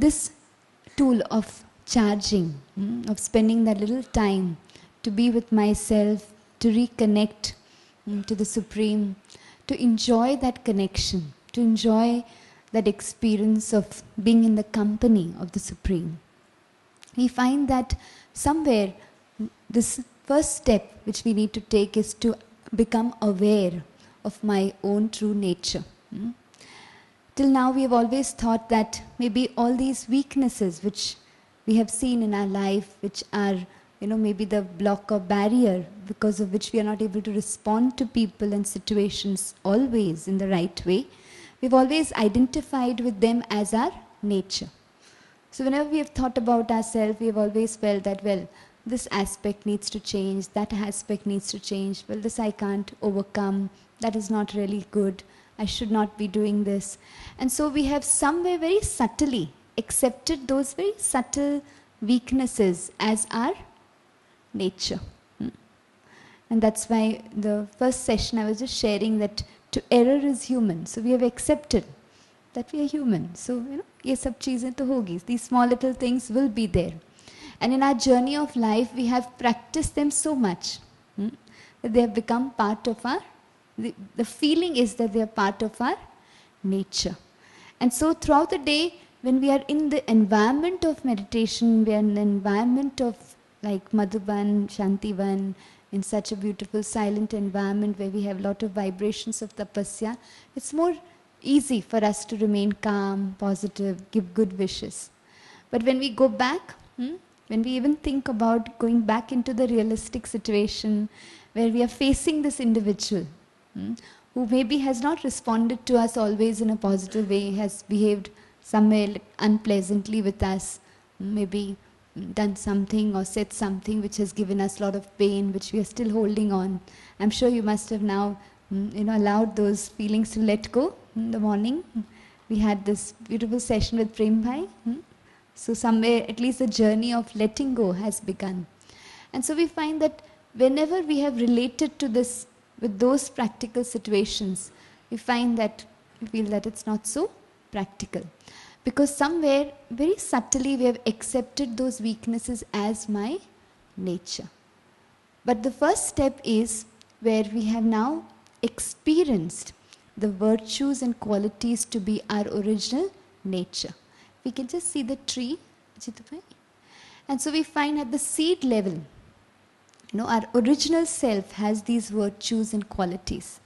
this tool of charging, of spending that little time to be with myself, to reconnect to the Supreme, to enjoy that connection, to enjoy that experience of being in the company of the Supreme. We find that somewhere this first step which we need to take is to become aware of my own true nature. Till now we have always thought that maybe all these weaknesses which we have seen in our life, which are maybe the block or barrier because of which we are not able to respond to people and situations always in the right way, we've always identified with them as our nature. So whenever we have thought about ourselves, we have always felt that, well, this aspect needs to change, that aspect needs to change, well, this I can't overcome, that is not really good, I should not be doing this. And so we have somewhere very subtly accepted those very subtle weaknesses as our nature. And that's why the first session I was just sharing that to error is human. So we have accepted that we are human. So, ye sab cheezein to hogi. These small little things will be there. And in our journey of life, we have practiced them so much that they have become part of our, the feeling is that they are part of our nature. And so throughout the day, when we are in the environment of meditation, we are in the environment of like Madhuban, Shantivan, in such a beautiful silent environment where we have a lot of vibrations of tapasya, it's more easy for us to remain calm, positive, give good wishes. But when we go back, when we even think about going back into the realistic situation where we are facing this individual who maybe has not responded to us always in a positive way, has behaved somewhere unpleasantly with us, maybe done something or said something which has given us a lot of pain, which we are still holding on. I'm sure you must have now allowed those feelings to let go. In the morning we had this beautiful session with Prem Bhai. So somewhere at least the journey of letting go has begun. And so we find that whenever we have related to this with those practical situations, we find that we feel that it's not so practical. Because somewhere, very subtly, we have accepted those weaknesses as my nature. But the first step is where we have now experienced the virtues and qualities to be our original nature. We can just see the tree, and so we find at the seed level, our original self has these virtues and qualities.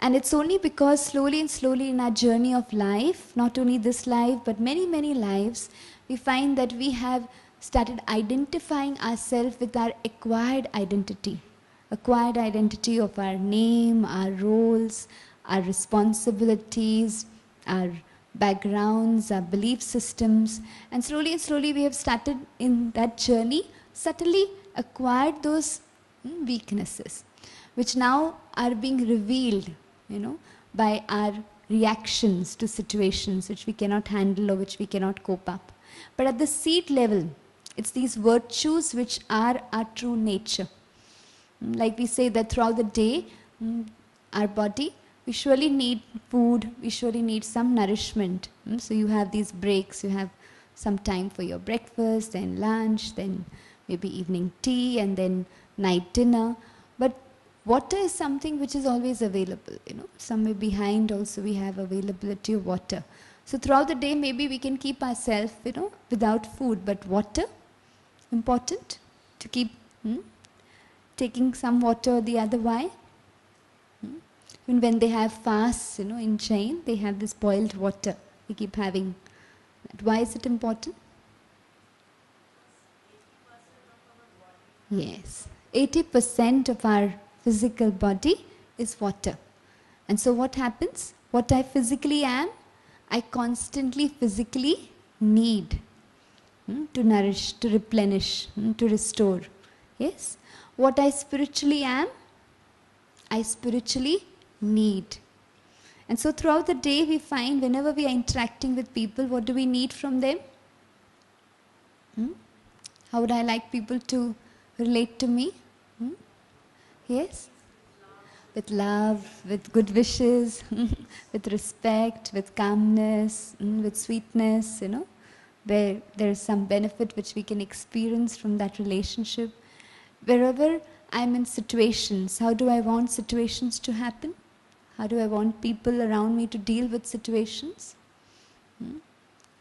And it's only because slowly and slowly in our journey of life, not only this life, but many, many lives, we find that we have started identifying ourselves with our acquired identity of our name, our roles, our responsibilities, our backgrounds, our belief systems. And slowly we have started in that journey, subtly acquired those weaknesses, which now are being revealed by our reactions to situations which we cannot handle or which we cannot cope up. But at the seed level, it's these virtues which are our true nature. Like we say that throughout the day, our body, we surely need food, we surely need some nourishment. So you have these breaks, you have some time for your breakfast, then lunch, then maybe evening tea, and then night dinner. But water is something which is always available, Somewhere behind also we have availability of water. So throughout the day maybe we can keep ourselves, without food, but water, important to keep taking some water or the other. Why? Even when they have fasts, in Jain, they have this boiled water. We keep having that. Why is it important? Yes, 80% of our physical body is water. And so what happens? What I physically am, I constantly physically need to nourish, to replenish, to restore. Yes? What I spiritually am, I spiritually need. And so throughout the day we find whenever we are interacting with people, what do we need from them? How would I like people to relate to me? Yes? With love, with good wishes, with respect, with calmness, with sweetness, where there is some benefit which we can experience from that relationship. Wherever I'm in situations, how do I want situations to happen? How do I want people around me to deal with situations?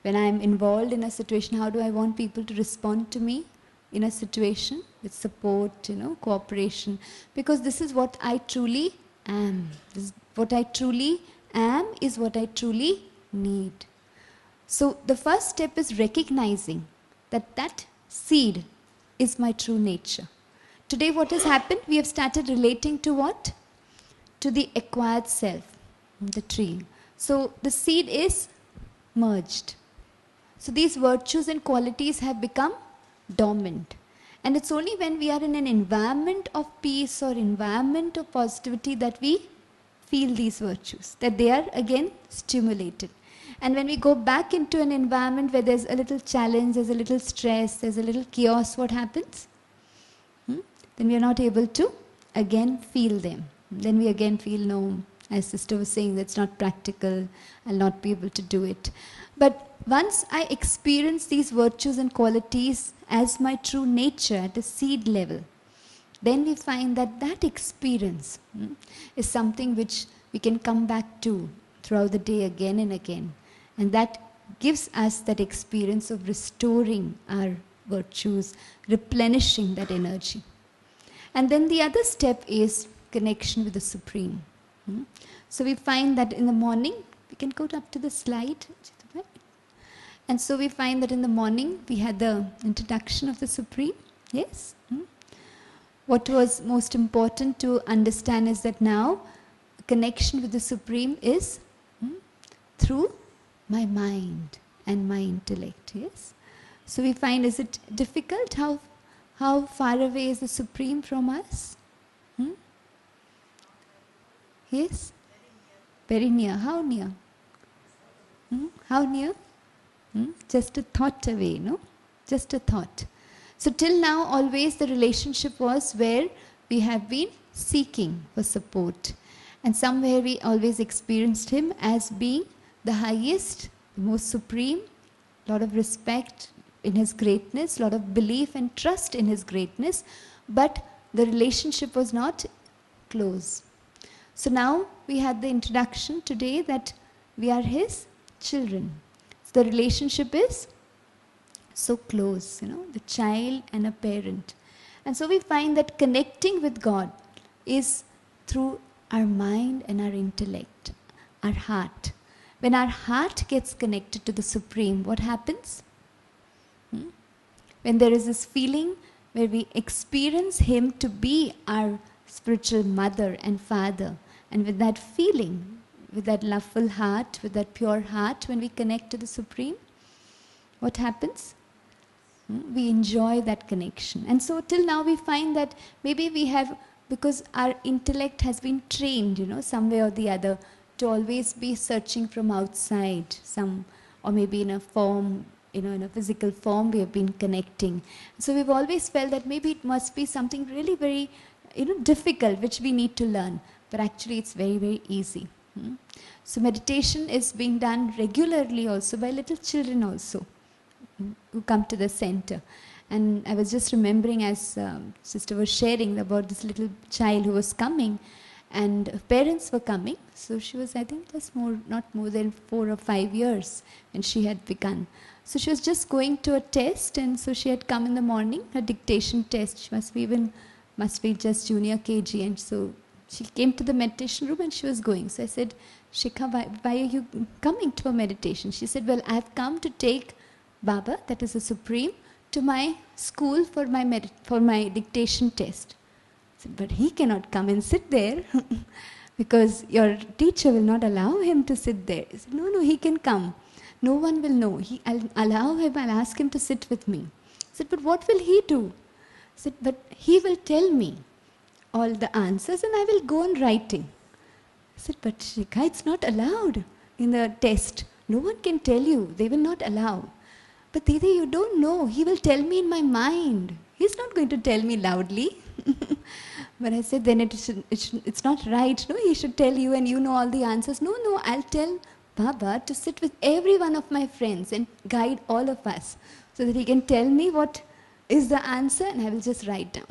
When I'm involved in a situation, how do I want people to respond to me in a situation? With support, cooperation. Because this is what I truly am. What I truly am is what I truly need. So the first step is recognizing that that seed is my true nature. Today what has happened? We have started relating to what? To the acquired self, the tree. So the seed is merged. So these virtues and qualities have become dormant. And it's only when we are in an environment of peace or environment of positivity that we feel these virtues, that they are again stimulated. And when we go back into an environment where there's a little challenge, there's a little stress, there's a little chaos, what happens? Then we are not able to again feel them. Then we again feel, no, as sister was saying, that's not practical, I'll not be able to do it. But once I experience these virtues and qualities as my true nature at a seed level, then we find that that experience is something which we can come back to throughout the day again and again. And that gives us that experience of restoring our virtues, replenishing that energy. And then the other step is connection with the Supreme. So we find that in the morning, we can go up to the slide. And so we find that in the morning, we had the introduction of the Supreme. Yes? What was most important to understand is that now, connection with the Supreme is through my mind and my intellect. Yes? So we find, is it difficult? How far away is the Supreme from us? Yes? Very near. How near? How near? Just a thought away, no? Just a thought. So till now, always the relationship was where we have been seeking for support. And somewhere we always experienced him as being the highest, the most supreme, lot of respect in his greatness, lot of belief and trust in his greatness, but the relationship was not close. So now we had the introduction today that we are his children. So the relationship is so close, the child and a parent. And so we find that connecting with God is through our mind and our intellect, our heart. When our heart gets connected to the Supreme, what happens? When there is this feeling where we experience him to be our spiritual mother and father, and with that feeling, with that loveful heart, with that pure heart, when we connect to the Supreme, what happens? We enjoy that connection. And so till now we find that maybe we have, because our intellect has been trained, some way or the other, to always be searching from outside, or maybe in a form, in a physical form we have been connecting. So we've always felt that maybe it must be something really very, difficult, which we need to learn. But actually it's very, very easy. So meditation is being done regularly also by little children also, who come to the center. And I was just remembering as sister was sharing about this little child who was coming, and parents were coming. So she was, I think, just not more than 4 or 5 years when she had begun. So she was just going to a test, and so she had come in the morning, her dictation test. She must be just junior KG, and so she came to the meditation room and she was going. So I said, Shikha, why are you coming to a meditation? She said, well, I've come to take Baba, that is the Supreme, to my school for my dictation test. I said, but he cannot come and sit there because your teacher will not allow him to sit there. He said, no, he can come. No one will know. I'll allow him, I'll ask him to sit with me. I said, but what will he do? I said, but he will tell me all the answers and I will go on writing. I said, but Shikha, it's not allowed in the test. No one can tell you. They will not allow. But Didi, you don't know. He will tell me in my mind. He's not going to tell me loudly. But I said, then it's not right. No, he should tell you and you know all the answers. No, I'll tell Baba to sit with every one of my friends and guide all of us so that he can tell me what is the answer and I will just write down.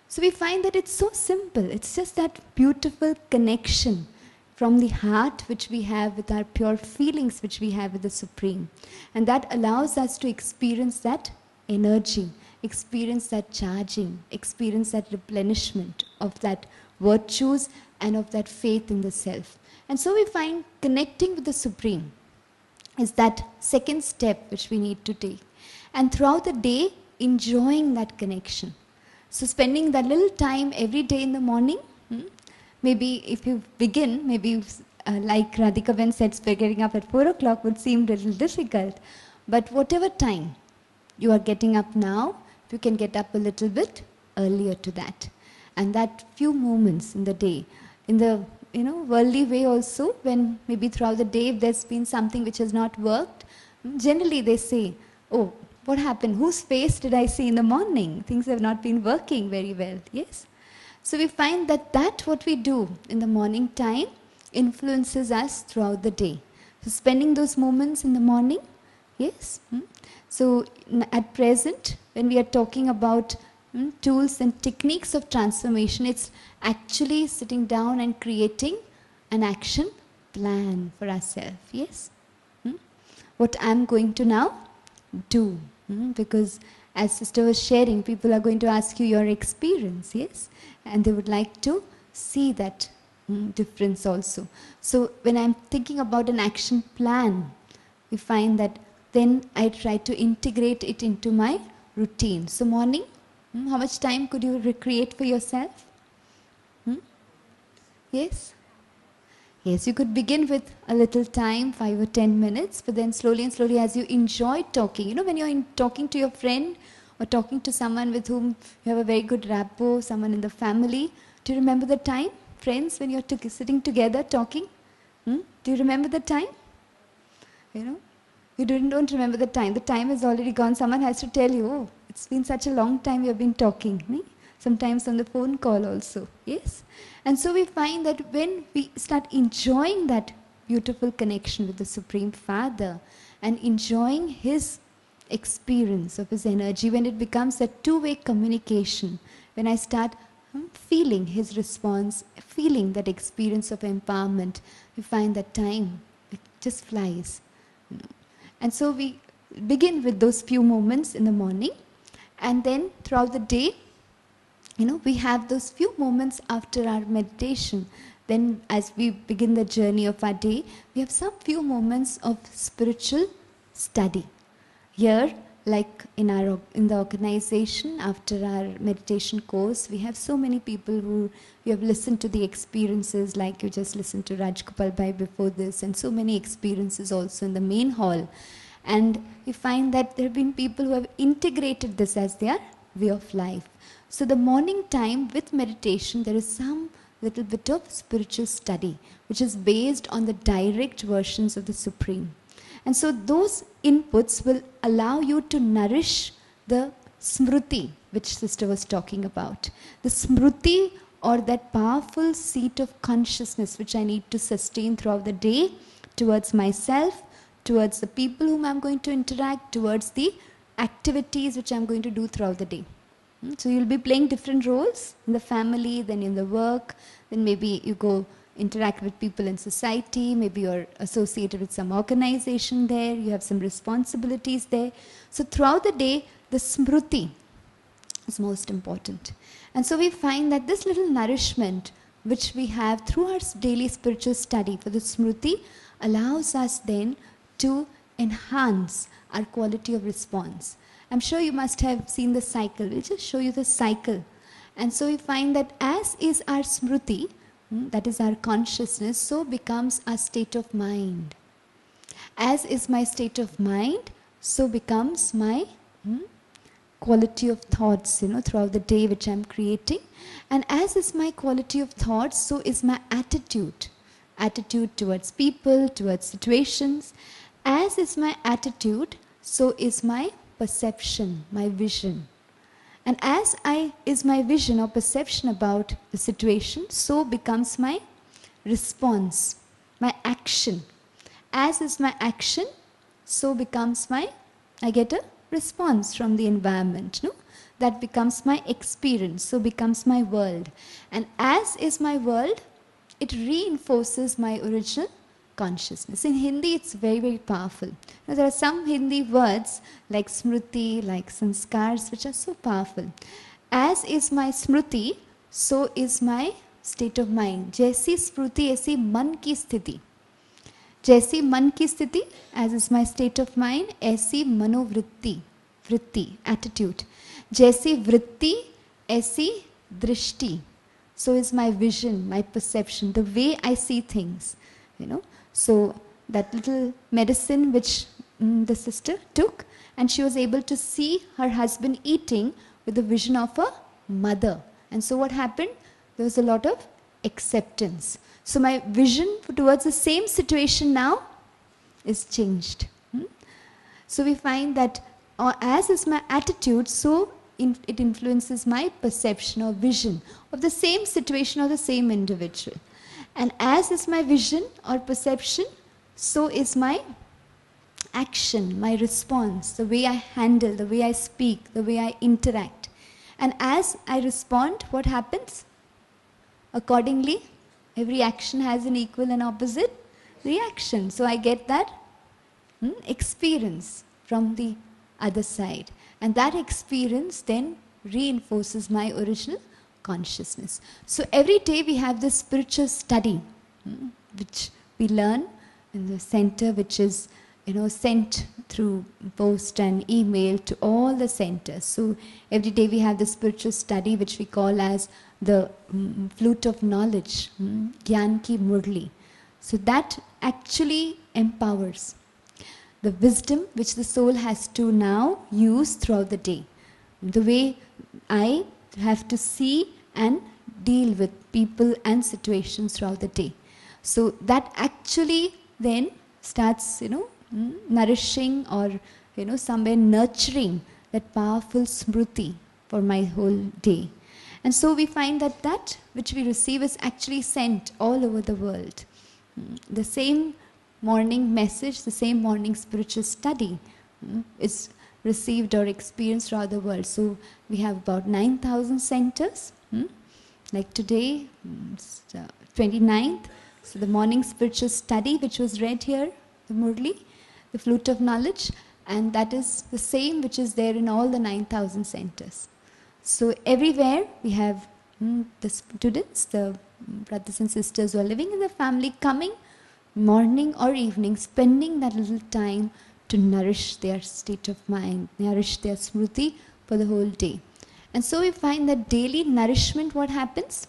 So we find that it's so simple. It's just that beautiful connection from the heart which we have with our pure feelings which we have with the Supreme. And that allows us to experience that energy, experience that charging, experience that replenishment of that virtues and of that faith in the self. And so we find connecting with the Supreme is that second step which we need to take. And throughout the day, enjoying that connection. So spending that little time every day in the morning, maybe if you begin, maybe like Radhika Ben said, getting up at 4 o'clock would seem a little difficult. But whatever time you are getting up now, you can get up a little bit earlier to that. And that few moments in the day, in the worldly way also, when maybe throughout the day if there's been something which has not worked, generally they say, oh, what happened? Whose face did I see in the morning? Things have not been working very well. Yes? So we find that what we do in the morning time influences us throughout the day. So spending those moments in the morning, yes? So at present, when we are talking about tools and techniques of transformation, it's actually sitting down and creating an action plan for ourselves. Yes? What I'm going to now do. Because as sister was sharing, people are going to ask you your experience, yes? And they would like to see that difference also. So when I'm thinking about an action plan, we find that then I try to integrate it into my routine. So morning, how much time could you recreate for yourself? Yes? Yes, you could begin with a little time, 5 or 10 minutes, but then slowly and slowly as you enjoy talking, when you're talking to your friend or talking to someone with whom you have a very good rapport, someone in the family, do you remember the time, friends, when you're sitting together talking? Do you remember the time? You don't remember the time. The time has already gone. Someone has to tell you, oh, it's been such a long time you've been talking. Sometimes on the phone call also. Yes? And so we find that when we start enjoying that beautiful connection with the Supreme Father and enjoying his experience of his energy, when it becomes a two-way communication, when I start feeling his response, feeling that experience of empowerment, we find that time, it just flies. And so we begin with those few moments in the morning, and then throughout the day, we have those few moments after our meditation. Then as we begin the journey of our day, we have some few moments of spiritual study. Here, like in the organization, after our meditation course, we have so many people who you have listened to the experiences, like you just listened to Rajgopal Bhai before this, and so many experiences also in the main hall. And we find that there have been people who have integrated this as their way of life. So the morning time with meditation, there is some little bit of spiritual study, which is based on the direct versions of the Supreme. And so those inputs will allow you to nourish the smruti, which sister was talking about. The smruti, or that powerful seat of consciousness, which I need to sustain throughout the day towards myself, towards the people whom I'm going to interact, towards the activities which I'm going to do throughout the day. So you'll be playing different roles in the family, then in the work, then maybe you go interact with people in society, maybe you're associated with some organization there, you have some responsibilities there. So throughout the day, the smruti is most important. And so we find that this little nourishment which we have through our daily spiritual study for the smruti allows us then to enhance our quality of response. I'm sure you must have seen the cycle. We'll just show you the cycle. And so we find that as is our smruti, that is our consciousness, so becomes our state of mind. As is my state of mind, so becomes my quality of thoughts, throughout the day which I'm creating. And as is my quality of thoughts, so is my attitude. Attitude towards people, towards situations. As is my attitude, so is my perception, my vision. And as is my vision or perception about the situation, so becomes my response, my action. as is my action, so becomes I get a response from the environment, no? That becomes my experience, so becomes my world. And as is my world, it reinforces my original consciousness. In Hindi, it's very, very powerful. Now, there are some Hindi words like smriti, like sanskars, which are so powerful. As is my smriti, so is my state of mind. Jaisi smriti, aisi man ki sthiti. जैसी मन की स्थिति, as is my state of mind, ऐसी मनोवृत्ति, वृत्ति, attitude. जैसी वृत्ति, ऐसी दृष्टि. So is my vision, my perception, the way I see things, you know. So that little medicine which the sister took, and she was able to see her husband eating with the vision of a mother. And so what happened? There was a lot of acceptance. So my vision towards the same situation now is changed. So we find that as is my attitude, so it influences my perception or vision of the same situation or the same individual. And as is my vision or perception, so is my action, my response, the way I handle, the way I speak, the way I interact. And as I respond, what happens? Accordingly, every action has an equal and opposite reaction. So I get that experience from the other side. And that experience then reinforces my original consciousness. So every day we have this spiritual study, which we learn in the center, which is sent through post and email to all the centers. So every day we have the spiritual study, which we call as the flute of knowledge, Gyan ki Murli. So that actually empowers the wisdom which the soul has to now use throughout the day. The way I have to see and deal with people and situations throughout the day. So that actually then starts, nourishing or, somewhere nurturing that powerful smriti for my whole day. And so we find that that which we receive is actually sent all over the world. The same morning message, the same morning spiritual study is received or experienced throughout the world. So we have about 9,000 centers. Like today, 29th, so the morning spiritual study which was read here, the Murli, the flute of knowledge, and that is the same which is there in all the 9,000 centers. So everywhere we have the students, the brothers and sisters who are living in the family coming morning or evening, spending that little time to nourish their state of mind, nourish their smriti for the whole day. And so we find that daily nourishment, what happens?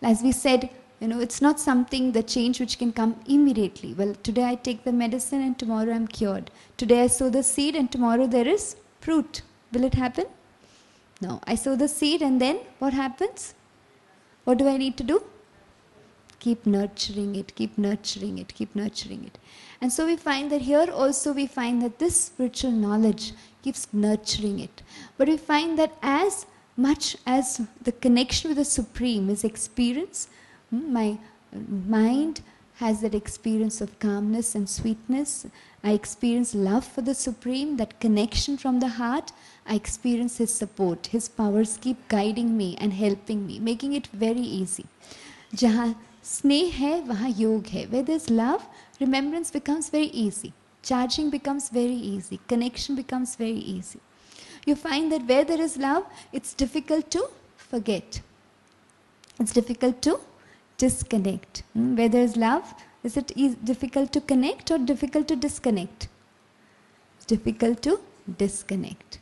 As we said, it's not something, the change which can come immediately. Well, today I take the medicine and tomorrow I'm cured. Today I sow the seed and tomorrow there is fruit. Will it happen? No. I sow the seed and then what happens? What do I need to do? Keep nurturing it, keep nurturing it, keep nurturing it. And so we find that here also we find that this spiritual knowledge keeps nurturing it. But we find that as much as the connection with the Supreme is experienced, my mind has that experience of calmness and sweetness. I experience love for the Supreme, that connection from the heart. I experience His support. His powers keep guiding me and helping me, making it very easy. Jahan sneh hai, wahan yog hai. Where there's love, remembrance becomes very easy. Charging becomes very easy. Connection becomes very easy. You find that where there is love, it's difficult to forget. It's difficult to disconnect. Where there is love, is it difficult to connect or difficult to disconnect? It's difficult to disconnect.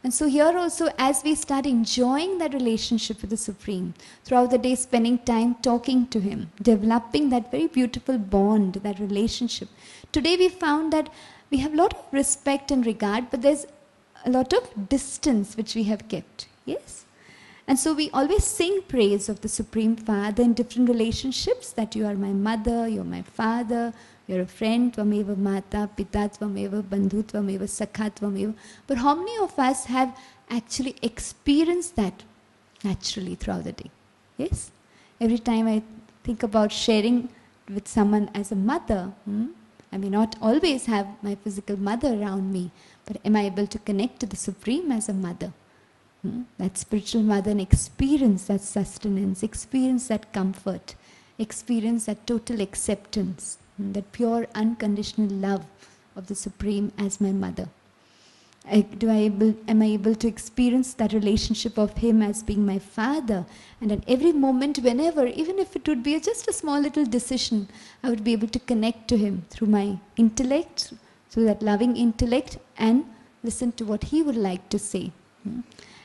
And so here also, as we start enjoying that relationship with the Supreme, throughout the day spending time talking to Him, developing that very beautiful bond, that relationship. Today we found that we have a lot of respect and regard, but there's a lot of distance which we have kept. Yes? And so we always sing praise of the Supreme Father in different relationships, that you are my mother, you're my father, you're a friend, tvameva mata, pita tvameva, bandhu tvameva, sakha tvameva. But how many of us have actually experienced that naturally throughout the day? Yes? Every time I think about sharing with someone as a mother, I may not always have my physical mother around me, but am I able to connect to the Supreme as a mother? That spiritual mother, and experience that sustenance, experience that comfort, experience that total acceptance, that pure unconditional love of the Supreme as my mother. Am I able to experience that relationship of Him as being my Father? And at every moment, whenever, even if it would be just a small little decision, I would be able to connect to Him through my intellect, through that loving intellect, and listen to what He would like to say.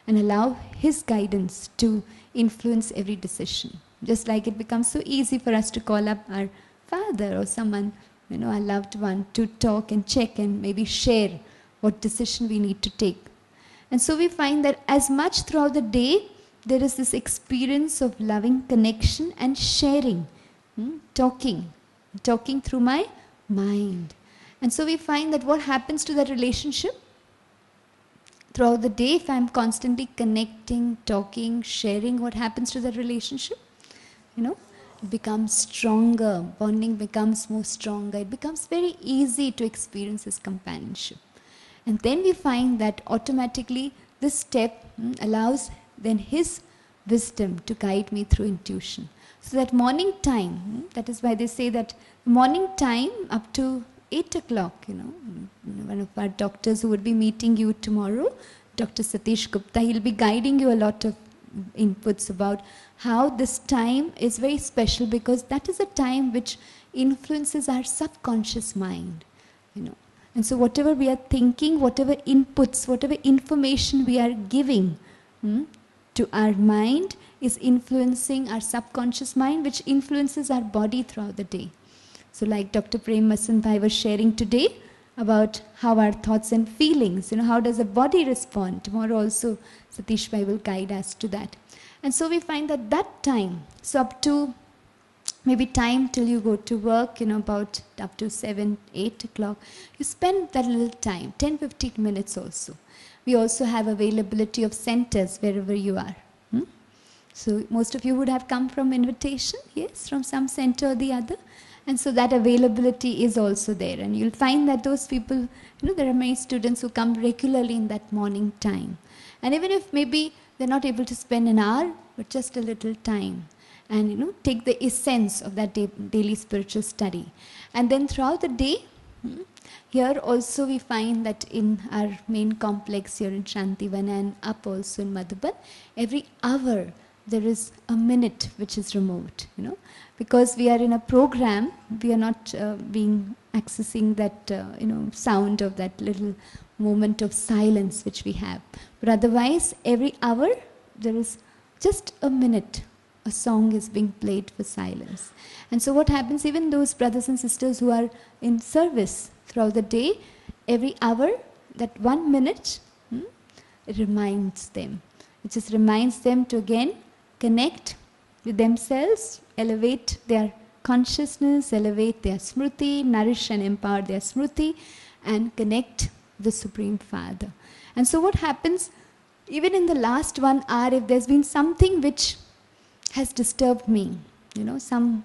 And allow His guidance to influence every decision. Just like it becomes so easy for us to call up our father or someone, our loved one, to talk and check and maybe share what decision we need to take. And so we find that as much throughout the day, there is this experience of loving connection and sharing, talking through my mind. And so we find that what happens to that relationship? Throughout the day, if I'm constantly connecting, talking, sharing, what happens to that relationship? It becomes stronger, bonding becomes more stronger. It becomes very easy to experience His companionship. And then we find that automatically this step allows then His wisdom to guide me through intuition. So that morning time, that is why they say that morning time up to 8 o'clock, one of our doctors who would be meeting you tomorrow, Dr. Satish Gupta, he'll be guiding you a lot of inputs about how this time is very special, because that is a time which influences our subconscious mind, And so whatever we are thinking, whatever inputs, whatever information we are giving to our mind is influencing our subconscious mind, which influences our body throughout the day. So like Dr. Prem Masan Bhai was sharing today about how our thoughts and feelings, how does the body respond. Tomorrow also Satish Bhai will guide us to that. And so we find that time, so up to maybe time till you go to work, about up to 7, 8 o'clock, you spend that little time, 10-15 minutes also. We also have availability of centers wherever you are. So most of you would have come from invitation, yes, from some center or the other. And so that availability is also there. And you'll find that those people, there are many students who come regularly in that morning time. And even if maybe they're not able to spend an hour, but just a little time. And, take the essence of that daily spiritual study. And then throughout the day, here also we find that in our main complex here in Shantivana and up also in Madhuban, every hour there is a minute which is removed, Because we are in a program, we are not accessing that, sound of that little moment of silence which we have. But otherwise, every hour there is just a minute. A song is being played for silence. And so what happens, even those brothers and sisters who are in service throughout the day, every hour, that 1 minute, it reminds them. It just reminds them to again connect with themselves, elevate their consciousness, elevate their smriti, nourish and empower their smriti, and connect the Supreme Father. And so what happens, even in the last 1 hour, if there's been something which has disturbed me, some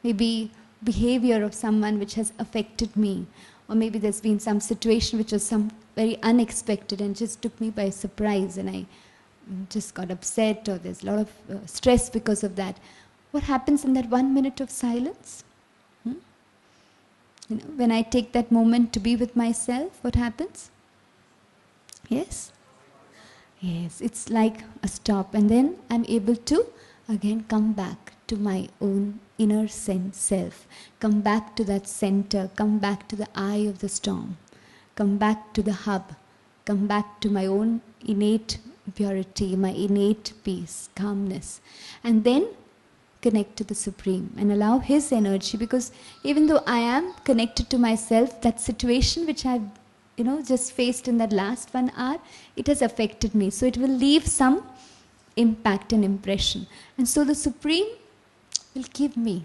maybe behavior of someone which has affected me, or maybe there's been some situation which was some very unexpected and just took me by surprise and I just got upset, or there's a lot of stress because of that. What happens in that 1 minute of silence? When I take that moment to be with myself, what happens? Yes? Yes, it's like a stop, and then I'm able to again come back to my own inner self, come back to that center, come back to the eye of the storm, come back to the hub, come back to my own innate purity, my innate peace, calmness, and then connect to the Supreme and allow His energy, because even though I am connected to myself, that situation which I've just faced in that last 1 hour, it has affected me. So it will leave some impact and impression. And so the Supreme will give me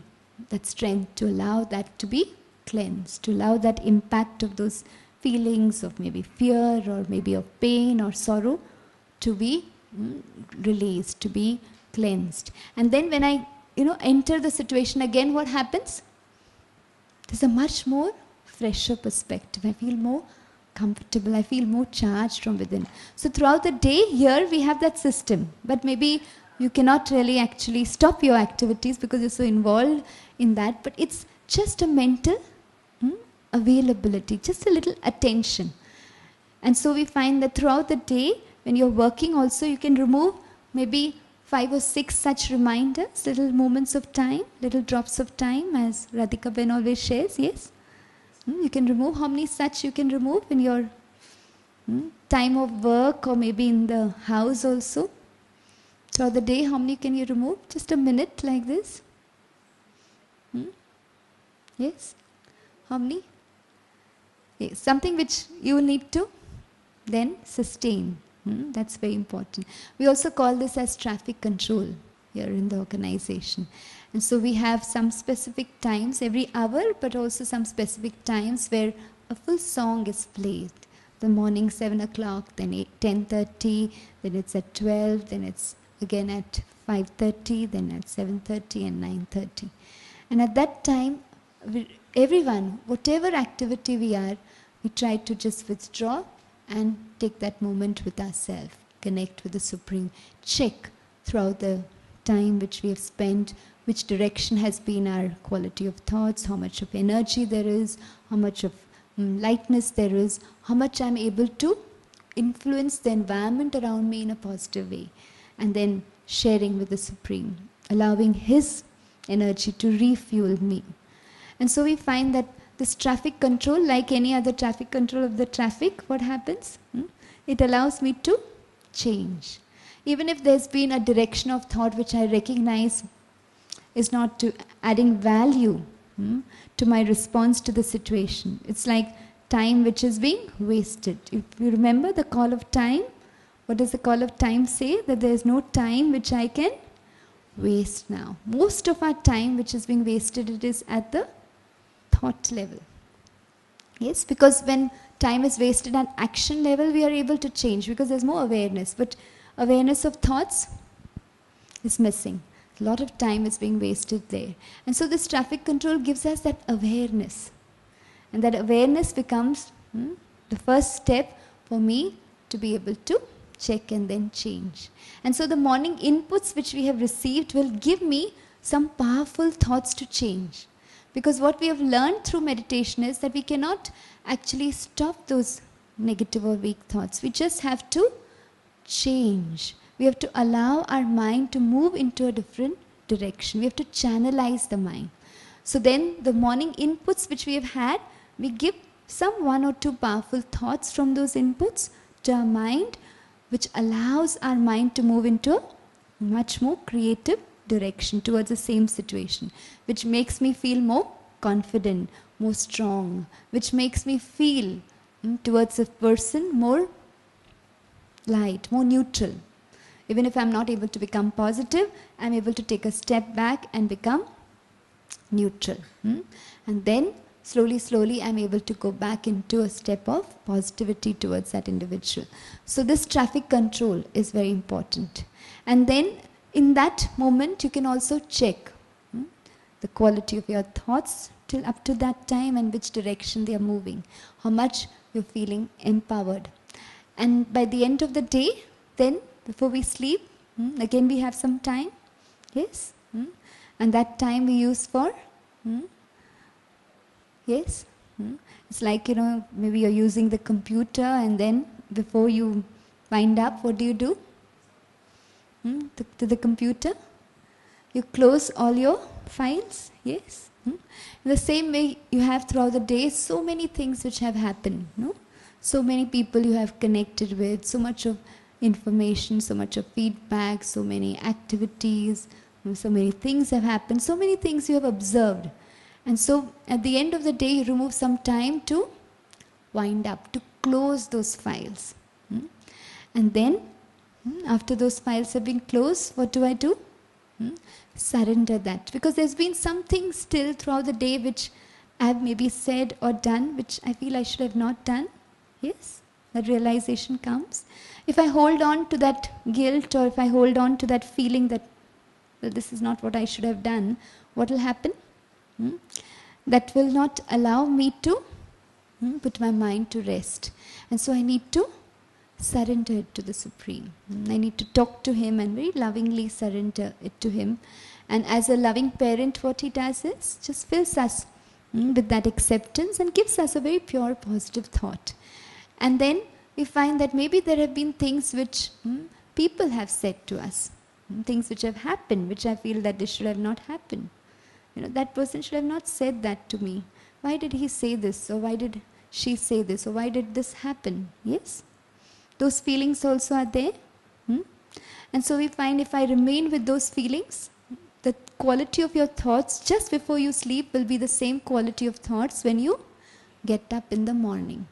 that strength to allow that to be cleansed, to allow that impact of those feelings of maybe fear or maybe of pain or sorrow to be released, to be cleansed. And then when I enter the situation again, what happens? There's a much more fresher perspective. I feel more comfortable. I feel more charged from within. So throughout the day here we have that system. But maybe you cannot really actually stop your activities because you're so involved in that. But it's just a mental availability, just a little attention. And so we find that throughout the day, when you're working also, you can remove maybe 5 or 6 such reminders, little moments of time, little drops of time, as Radhika Ben always shares, yes? You can remove, how many such you can remove in your time of work or maybe in the house also? Throughout the day, how many can you remove? Just a minute like this? Yes? How many? Yes. Something which you need to then sustain. That's very important. We also call this as traffic control here in the organization. And so we have some specific times every hour, but also some specific times where a full song is played. The morning 7 o'clock, then 10:30, then it's at 12, then it's again at 5:30, then at 7:30 and 9:30. And at that time, everyone, whatever activity we are, we try to just withdraw and take that moment with ourselves, connect with the Supreme, check throughout the time which we have spent, which direction has been our quality of thoughts, how much of energy there is, how much of lightness there is, how much I'm able to influence the environment around me in a positive way, and then sharing with the Supreme, allowing His energy to refuel me. And so we find that this traffic control, like any other traffic control of the traffic, what happens? It allows me to change. Even if there's been a direction of thought which I recognize is not to adding value to my response to the situation. It's like time which is being wasted. If you remember the call of time, what does the call of time say? That there is no time which I can waste now. Most of our time which is being wasted, it is at the thought level. Yes, because when time is wasted at action level, we are able to change because there's more awareness. But awareness of thoughts is missing. A lot of time is being wasted there. And so this traffic control gives us that awareness. And that awareness becomes the first step for me to be able to check and then change. And so the morning inputs which we have received will give me some powerful thoughts to change. Because what we have learned through meditation is that we cannot actually stop those negative or weak thoughts. We just have to change. We have to allow our mind to move into a different direction. We have to channelize the mind. So then the morning inputs which we have had, we give some 1 or 2 powerful thoughts from those inputs to our mind, which allows our mind to move into a much more creative direction towards the same situation, which makes me feel more confident, more strong, which makes me feel towards a person more light, more neutral. Even if I'm not able to become positive, I'm able to take a step back and become neutral. And then slowly, slowly, I'm able to go back into a step of positivity towards that individual. So this traffic control is very important. And then in that moment, you can also check the quality of your thoughts till up to that time and which direction they are moving, how much you're feeling empowered. And by the end of the day, then before we sleep, again we have some time, yes? And that time we use for, yes? It's like, maybe you're using the computer and then before you wind up, what do? To the computer, you close all your files, yes? In the same way you have throughout the day so many things which have happened, no? So many people you have connected with, so much of information, so much of feedback, so many activities, so many things have happened, so many things you have observed. And so at the end of the day you remove some time to wind up, to close those files. And then after those files have been closed, what do? Surrender that. Because there's been something still throughout the day which I have maybe said or done which I feel I should have not done. Yes, that realization comes. If I hold on to that guilt or if I hold on to that feeling that this is not what I should have done, what will happen? That will not allow me to put my mind to rest. And so I need to surrender it to the Supreme. I need to talk to Him and very lovingly surrender it to Him. And as a loving parent, what He does is just fills us with that acceptance and gives us a very pure, positive thought. And then we find that maybe there have been things which people have said to us, things which have happened, which I feel that this should have not happened. That person should have not said that to me. Why did he say this? Or why did she say this? Or why did this happen? Yes? Those feelings also are there. And so we find if I remain with those feelings, the quality of your thoughts just before you sleep will be the same quality of thoughts when you get up in the morning.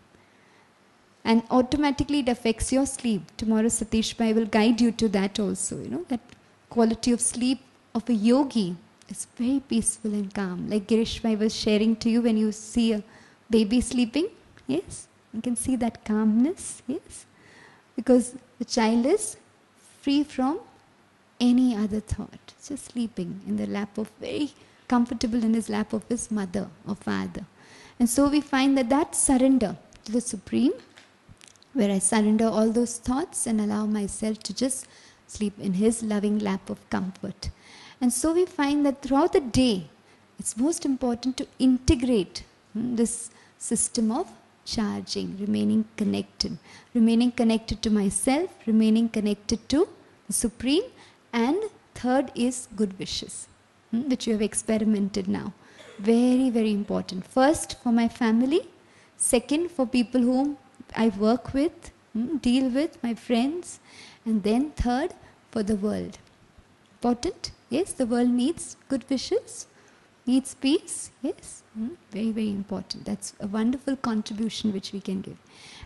And automatically it affects your sleep. Tomorrow Satish Bhai will guide you to that also. That quality of sleep of a yogi is very peaceful and calm. Like Girish Bhai was sharing to you when you see a baby sleeping. Yes, you can see that calmness. Yes, because the child is free from any other thought. Just sleeping in the lap of, very comfortable in his lap of his mother or father. And so we find that surrender to the Supreme, where I surrender all those thoughts and allow myself to just sleep in His loving lap of comfort. And so we find that throughout the day, it's most important to integrate this system of charging, remaining connected to myself, remaining connected to the Supreme, and third is good wishes, which you have experimented now. Very, very important. First, for my family. Second, for people whom I work with, deal with, my friends. And then third, for the world. Important? Yes, the world needs good wishes, needs peace. Yes, very, very important. That's a wonderful contribution which we can give.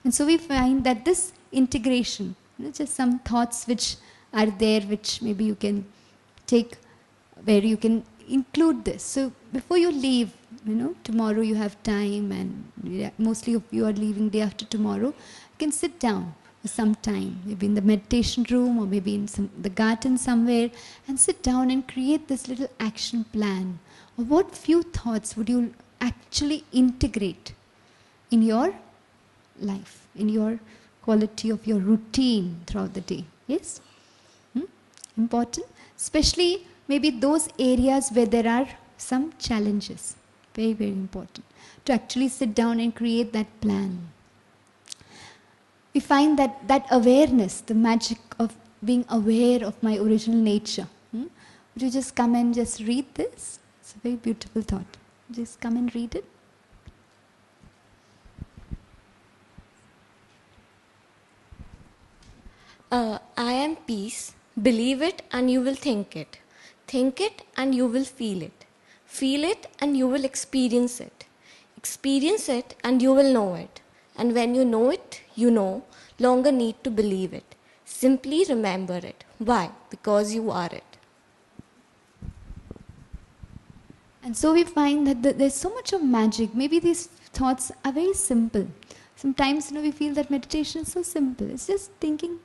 And so we find that this integration, just some thoughts which are there, which maybe you can take, where you can include this. So before you leave, tomorrow you have time, and mostly if you are leaving day after tomorrow, you can sit down for some time, maybe in the meditation room or maybe in the garden somewhere, and sit down and create this little action plan of what few thoughts would you actually integrate in your life, in your quality of your routine throughout the day. Yes? Important. Especially maybe those areas where there are some challenges. Very, very important. To actually sit down and create that plan. We find that awareness, the magic of being aware of my original nature. Would you just come and just read this? It's a very beautiful thought. Just come and read it. I am peace. Believe it and you will think it. Think it and you will feel it. Feel it and you will experience it. Experience it and you will know it. And when you know it, you no longer need to believe it. Simply remember it. Why? Because you are it. And so we find that there's so much of magic. Maybe these thoughts are very simple. Sometimes we feel that meditation is so simple. It's just thinking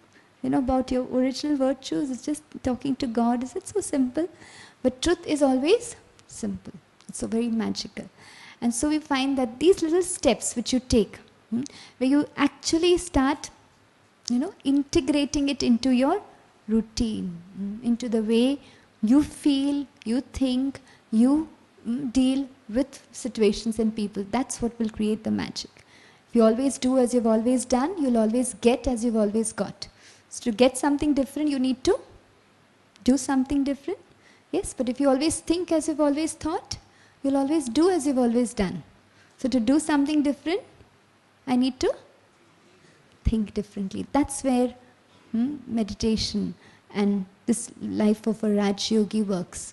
about your original virtues. It's just talking to God. Is it so simple? But truth is always simple. It's so very magical. And so we find that these little steps which you take, where you actually start, integrating it into your routine, into the way you feel, you think, you deal with situations and people. That's what will create the magic. If you always do as you've always done, you'll always get as you've always got. So to get something different, you need to do something different. Yes, but if you always think as you've always thought, you'll always do as you've always done. So to do something different, I need to think differently. That's where meditation and this life of a Raj Yogi works.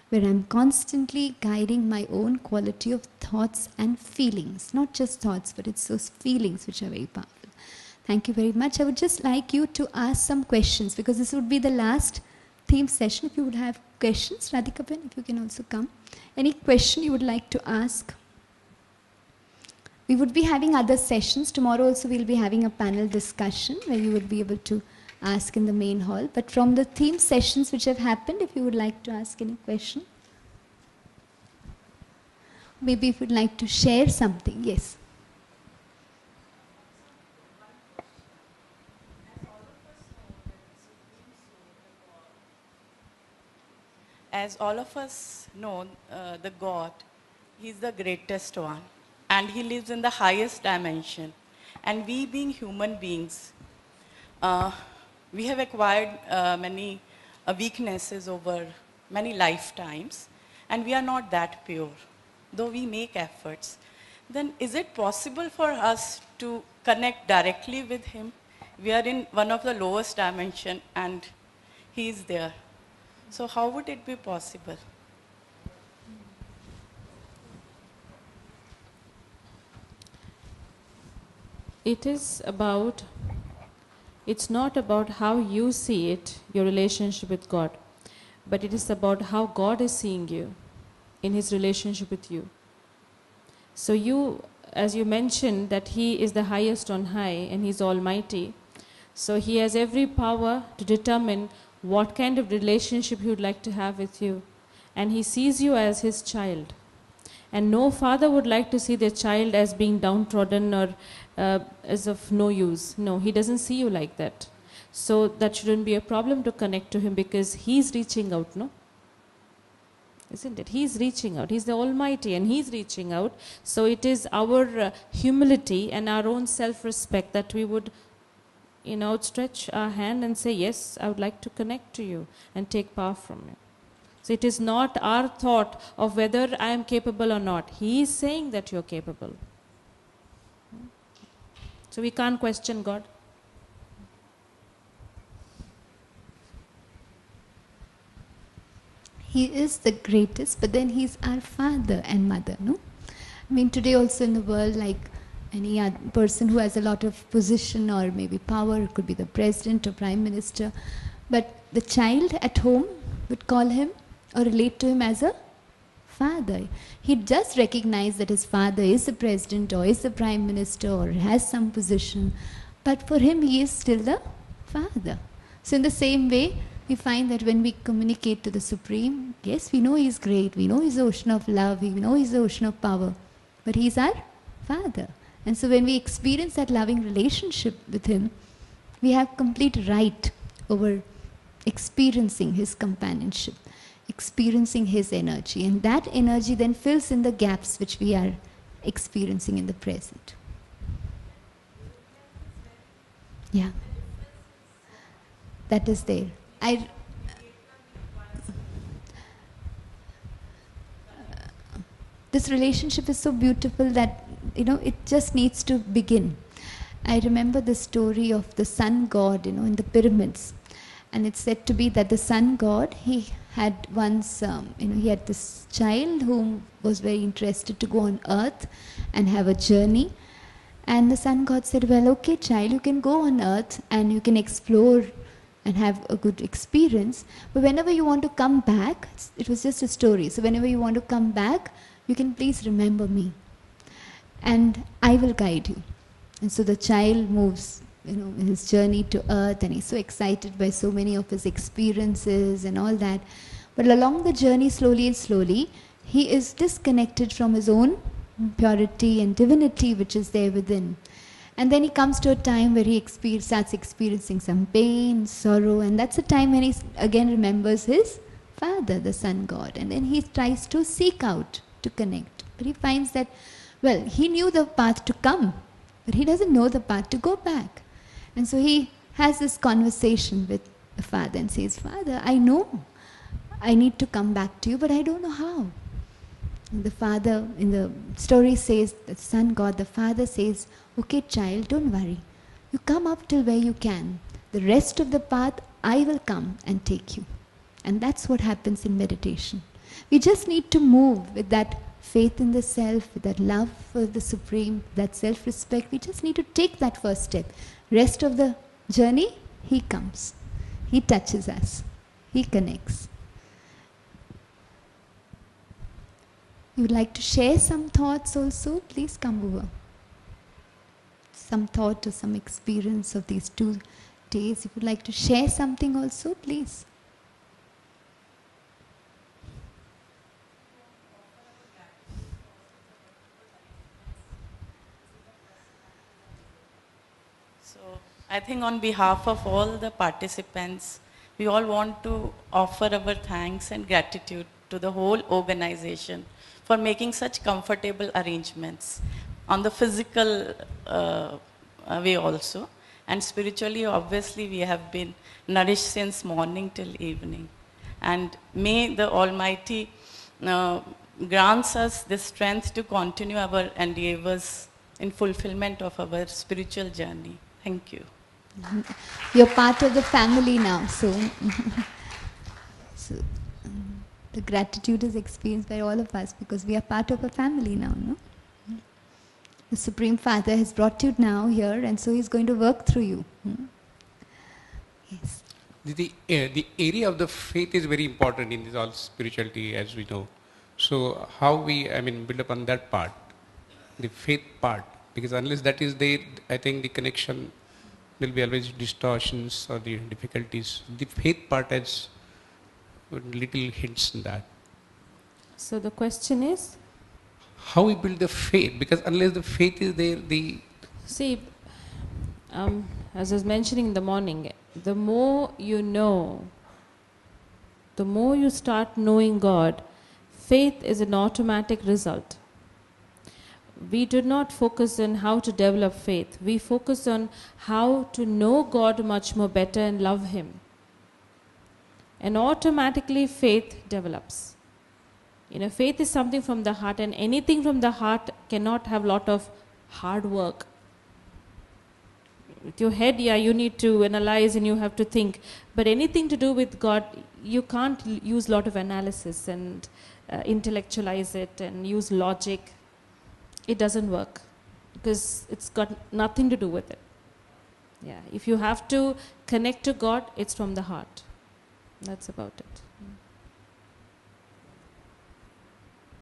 Where I'm constantly guiding my own quality of thoughts and feelings. Not just thoughts, but it's those feelings which are very powerful. Thank you very much. I would just like you to ask some questions, because this would be the last theme session. If you would have questions, Radhika Ben, if you can also come. Any question you would like to ask? We would be having other sessions. Tomorrow also we'll be having a panel discussion where you would be able to ask in the main hall. But from the theme sessions which have happened, if you would like to ask any question. Maybe if you'd like to share something. Yes. as all of us know, the God, He's the greatest one. And He lives in the highest dimension. And we being human beings, uh, we have acquired many weaknesses over many lifetimes. And we are not that pure, though we make efforts. Then is it possible for us to connect directly with Him? We are in one of the lowest dimension and He is there. So how would it be possible? It is about, it's not about how you see it, your relationship with God, but it is about how God is seeing you in His relationship with you. So you, as you mentioned, that He is the highest on high and He's almighty. So He has every power to determine what kind of relationship He would like to have with you. And He sees you as His child. And no father would like to see their child as being downtrodden or as of no use. No, He doesn't see you like that. So that shouldn't be a problem to connect to Him because He's reaching out, no? Isn't it? He's reaching out. He's the Almighty and He's reaching out. So it is our humility and our own self-respect that we would, stretch our hand and say, yes, I would like to connect to you and take power from you. So it is not our thought of whether I am capable or not. He is saying that you're capable. So we can't question God. He is the greatest, but then He's our father and mother, no? I mean, today also in the world, like any other person who has a lot of position or maybe power, it could be the president or prime minister, but the child at home would call him or relate to him as a father. He'd just recognize that his father is the president or is the prime minister or has some position, but for him he is still the father. So in the same way, we find that when we communicate to the Supreme, yes, we know He's great, we know He's the ocean of love, we know He's the ocean of power, but He's our Father. And so when we experience that loving relationship with Him, we have complete right over experiencing His companionship, experiencing His energy, and that energy then fills in the gaps which we are experiencing in the present. Yeah. That is there. This relationship is so beautiful that, it just needs to begin. I remember the story of the sun god, in the pyramids. And it's said to be that the sun god, he had once, he had this child who was very interested to go on earth and have a journey. And the sun god said, well, okay, child, you can go on earth and you can explore and have a good experience. But whenever you want to come back, it was just a story. So whenever you want to come back, you can please remember me. And I will guide you. And so the child moves, in his journey to earth, and he's so excited by so many of his experiences and all that. But along the journey, slowly and slowly, he is disconnected from his own purity and divinity which is there within. And then he comes to a time where he starts experiencing some pain, sorrow, and that's the time when he again remembers his father, the sun god. And then he tries to seek out to connect. But he finds that, well, he knew the path to come, but he doesn't know the path to go back. And so he has this conversation with the father and says, Father, I know I need to come back to you, but I don't know how. And the father, in the story says, the sun god, the father says, okay child, don't worry. You come up till where you can. The rest of the path, I will come and take you. And that's what happens in meditation. We just need to move with that faith in the self, with that love for the Supreme, that self-respect. We just need to take that first step. Rest of the journey, He comes. He touches us. He connects. You would like to share some thoughts also? Please come over. Some thought or some experience of these 2 days. If you would like to share something also, please. So I think on behalf of all the participants, we all want to offer our thanks and gratitude to the whole organization for making such comfortable arrangements on the physical way also. And spiritually, obviously, we have been nourished since morning till evening. And may the Almighty grants us the strength to continue our endeavors in fulfillment of our spiritual journey. Thank you. You're part of the family now, so, so the gratitude is experienced by all of us because we are part of a family now, no? The Supreme Father has brought you now here, and so He's going to work through you. Yes. The area of the faith is very important in this all spirituality, as we know. So how we, build upon that part, the faith part, because unless that is there, I think the connection will be always distortions or the difficulties. The faith part has little hints in that. So the question is? How we build the faith, because unless the faith is there, See, as I was mentioning in the morning, the more you know, the more you start knowing God, faith is an automatic result. We do not focus on how to develop faith. We focus on how to know God much more better and love Him. And automatically faith develops. Faith is something from the heart, and anything from the heart cannot have a lot of hard work. With your head, you need to analyze and you have to think. But anything to do with God, you can't use a lot of analysis and intellectualize it and use logic. It doesn't work because it's got nothing to do with it. If you have to connect to God, it's from the heart. That's about it.